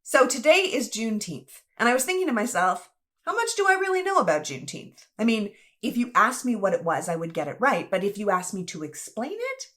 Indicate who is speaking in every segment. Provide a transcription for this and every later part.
Speaker 1: So today is Juneteenth, and I was thinking to myself, how much do I really know about Juneteenth? I mean, if you asked me what it was, I would get it right, but if you asked me to explain it,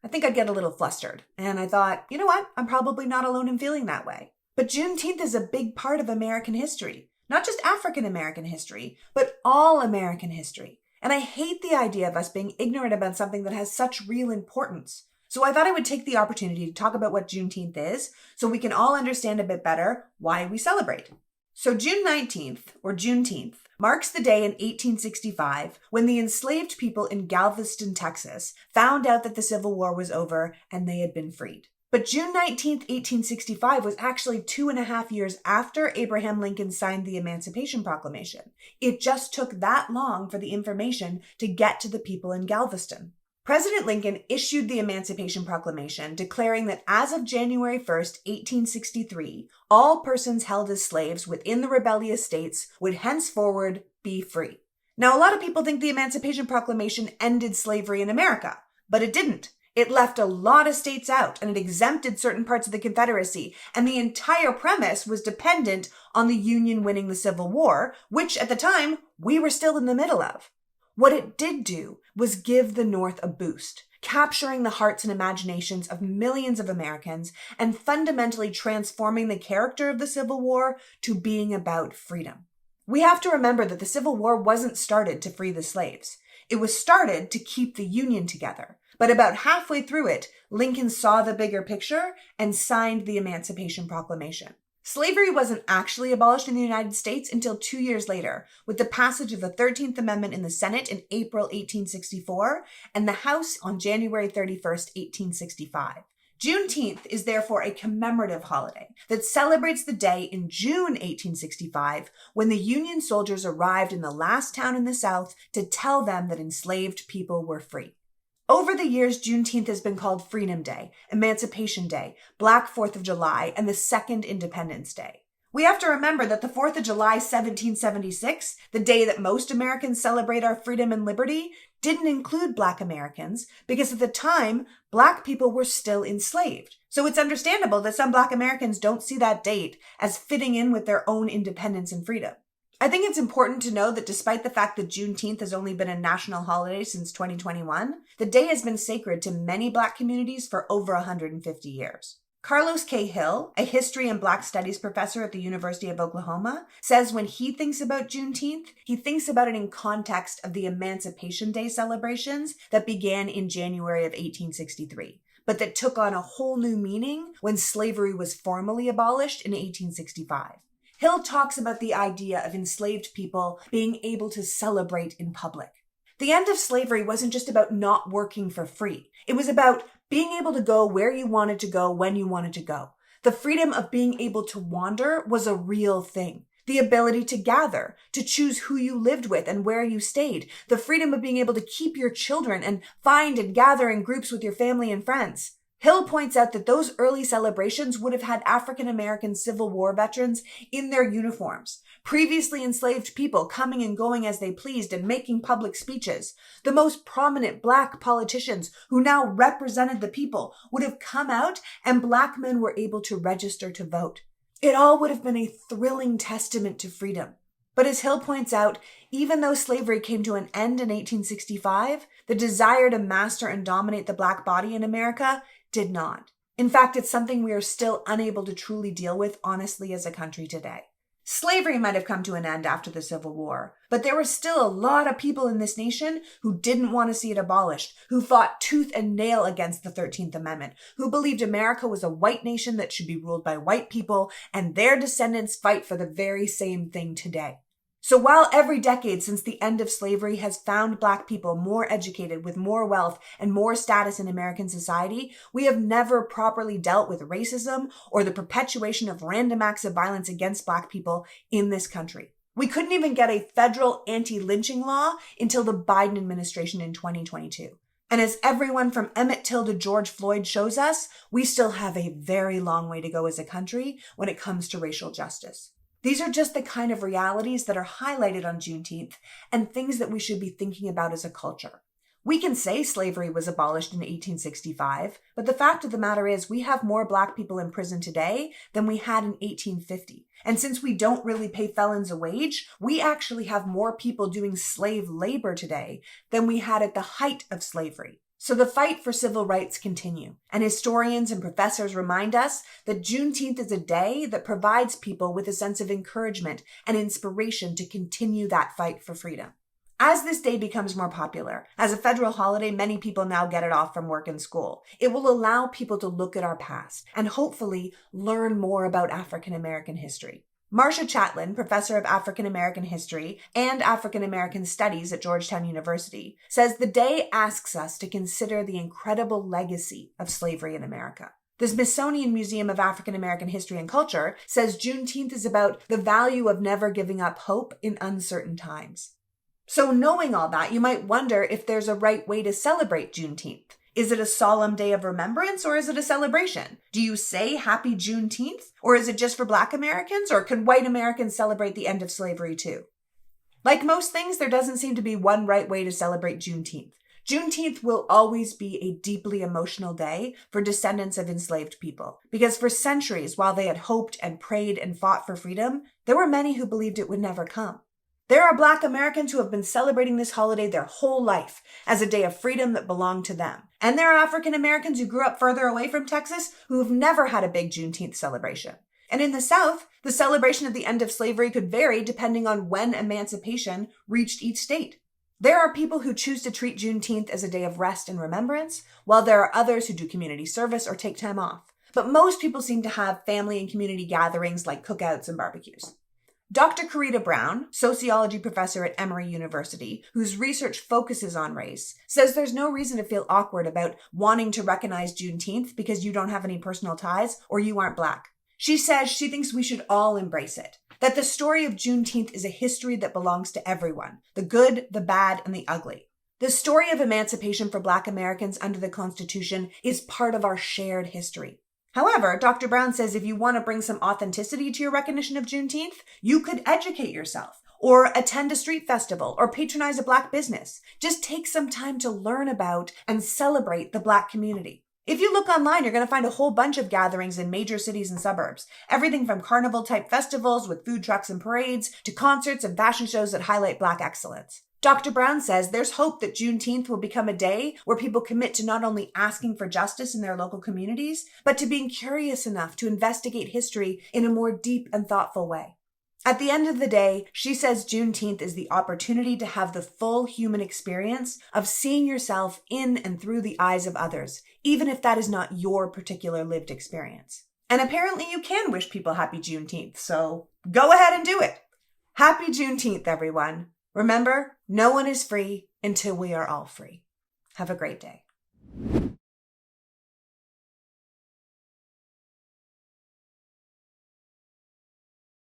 Speaker 1: I think I'd get a little flustered. And I thought, you know what? I'm probably not alone in feeling that way. But Juneteenth is a big part of American history. Not just African American history, but all American history. And I hate the idea of us being ignorant about something that has such real importance. So I thought I would take the opportunity to talk about what Juneteenth is so we can all understand a bit better why we celebrate. So June 19th, or Juneteenth, marks the day in 1865 when the enslaved people in Galveston, Texas, found out that the Civil War was over and they had been freed. But June 19th, 1865 was actually 2.5 years after Abraham Lincoln signed the Emancipation Proclamation. It just took that long for the information to get to the people in Galveston. President Lincoln issued the Emancipation Proclamation declaring that as of January 1st, 1863, all persons held as slaves within the rebellious states would henceforward be free. Now, a lot of people think the Emancipation Proclamation ended slavery in America, but it didn't. It left a lot of states out, and it exempted certain parts of the Confederacy, and the entire premise was dependent on the Union winning the Civil War, which at the time, we were still in the middle of. What it did do was give the North a boost, capturing the hearts and imaginations of millions of Americans and fundamentally transforming the character of the Civil War to being about freedom. We have to remember that the Civil War wasn't started to free the slaves. It was started to keep the Union together. But about halfway through it, Lincoln saw the bigger picture and signed the Emancipation Proclamation. Slavery wasn't actually abolished in the United States until 2 years later, with the passage of the 13th Amendment in the Senate in April 1864 and the House on January 31st, 1865. Juneteenth is therefore a commemorative holiday that celebrates the day in June 1865 when the Union soldiers arrived in the last town in the South to tell them that enslaved people were free. Over the years, Juneteenth has been called Freedom Day, Emancipation Day, Black 4th of July, and the Second Independence Day. We have to remember that the 4th of July, 1776, the day that most Americans celebrate our freedom and liberty, didn't include Black Americans because at the time, Black people were still enslaved. So it's understandable that some Black Americans don't see that date as fitting in with their own independence and freedom. I think it's important to know that despite the fact that Juneteenth has only been a national holiday since 2021, the day has been sacred to many Black communities for over 150 years. Carlos K. Hill, a history and Black studies professor at the University of Oklahoma, says when he thinks about Juneteenth, he thinks about it in context of the Emancipation Day celebrations that began in January of 1863, but that took on a whole new meaning when slavery was formally abolished in 1865. Hill talks about the idea of enslaved people being able to celebrate in public. The end of slavery wasn't just about not working for free. It was about being able to go where you wanted to go when you wanted to go. The freedom of being able to wander was a real thing. The ability to gather, to choose who you lived with and where you stayed. The freedom of being able to keep your children and find and gather in groups with your family and friends. Hill points out that those early celebrations would have had African American Civil War veterans in their uniforms, previously enslaved people coming and going as they pleased and making public speeches. The most prominent Black politicians who now represented the people would have come out and Black men were able to register to vote. It all would have been a thrilling testament to freedom. But as Hill points out, even though slavery came to an end in 1865, the desire to master and dominate the Black body in America did not. In fact, it's something we are still unable to truly deal with honestly as a country today. Slavery might have come to an end after the Civil War, but there were still a lot of people in this nation who didn't want to see it abolished, who fought tooth and nail against the 13th Amendment, who believed America was a white nation that should be ruled by white people, and their descendants fight for the very same thing today. So while every decade since the end of slavery has found Black people more educated with more wealth and more status in American society, we have never properly dealt with racism or the perpetuation of random acts of violence against Black people in this country. We couldn't even get a federal anti-lynching law until the Biden administration in 2022. And as everyone from Emmett Till to George Floyd shows us, we still have a very long way to go as a country when it comes to racial justice. These are just the kind of realities that are highlighted on Juneteenth and things that we should be thinking about as a culture. We can say slavery was abolished in 1865, but the fact of the matter is we have more Black people in prison today than we had in 1850. And since we don't really pay felons a wage, we actually have more people doing slave labor today than we had at the height of slavery. So the fight for civil rights continue, and historians and professors remind us that Juneteenth is a day that provides people with a sense of encouragement and inspiration to continue that fight for freedom. As this day becomes more popular, as a federal holiday, many people now get it off from work and school. It will allow people to look at our past and hopefully learn more about African American history. Marcia Chatelain, professor of African American history and African American studies at Georgetown University, says the day asks us to consider the incredible legacy of slavery in America. The Smithsonian Museum of African American History and Culture says Juneteenth is about the value of never giving up hope in uncertain times. So knowing all that, you might wonder if there's a right way to celebrate Juneteenth. Is it a solemn day of remembrance or is it a celebration? Do you say Happy Juneteenth or is it just for Black Americans, or can white Americans celebrate the end of slavery too? Like most things, there doesn't seem to be one right way to celebrate Juneteenth. Juneteenth will always be a deeply emotional day for descendants of enslaved people, because for centuries, while they had hoped and prayed and fought for freedom, there were many who believed it would never come. There are Black Americans who have been celebrating this holiday their whole life as a day of freedom that belonged to them. And there are African Americans who grew up further away from Texas who have never had a big Juneteenth celebration. And in the South, the celebration of the end of slavery could vary depending on when emancipation reached each state. There are people who choose to treat Juneteenth as a day of rest and remembrance, while there are others who do community service or take time off. But most people seem to have family and community gatherings like cookouts and barbecues. Dr. Karita Brown, sociology professor at Emory University, whose research focuses on race, says there's no reason to feel awkward about wanting to recognize Juneteenth because you don't have any personal ties or you aren't Black. She says she thinks we should all embrace it, that the story of Juneteenth is a history that belongs to everyone, the good, the bad, and the ugly. The story of emancipation for Black Americans under the Constitution is part of our shared history. However, Dr. Brown says if you want to bring some authenticity to your recognition of Juneteenth, you could educate yourself, or attend a street festival, or patronize a Black business. Just take some time to learn about and celebrate the Black community. If you look online, you're going to find a whole bunch of gatherings in major cities and suburbs. Everything from carnival-type festivals with food trucks and parades, to concerts and fashion shows that highlight Black excellence. Dr. Brown says there's hope that Juneteenth will become a day where people commit to not only asking for justice in their local communities, but to being curious enough to investigate history in a more deep and thoughtful way. At the end of the day, she says Juneteenth is the opportunity to have the full human experience of seeing yourself in and through the eyes of others, even if that is not your particular lived experience. And apparently you can wish people happy Juneteenth, so go ahead and do it. Happy Juneteenth, everyone. Remember, no one is free until we are all free. Have a great day.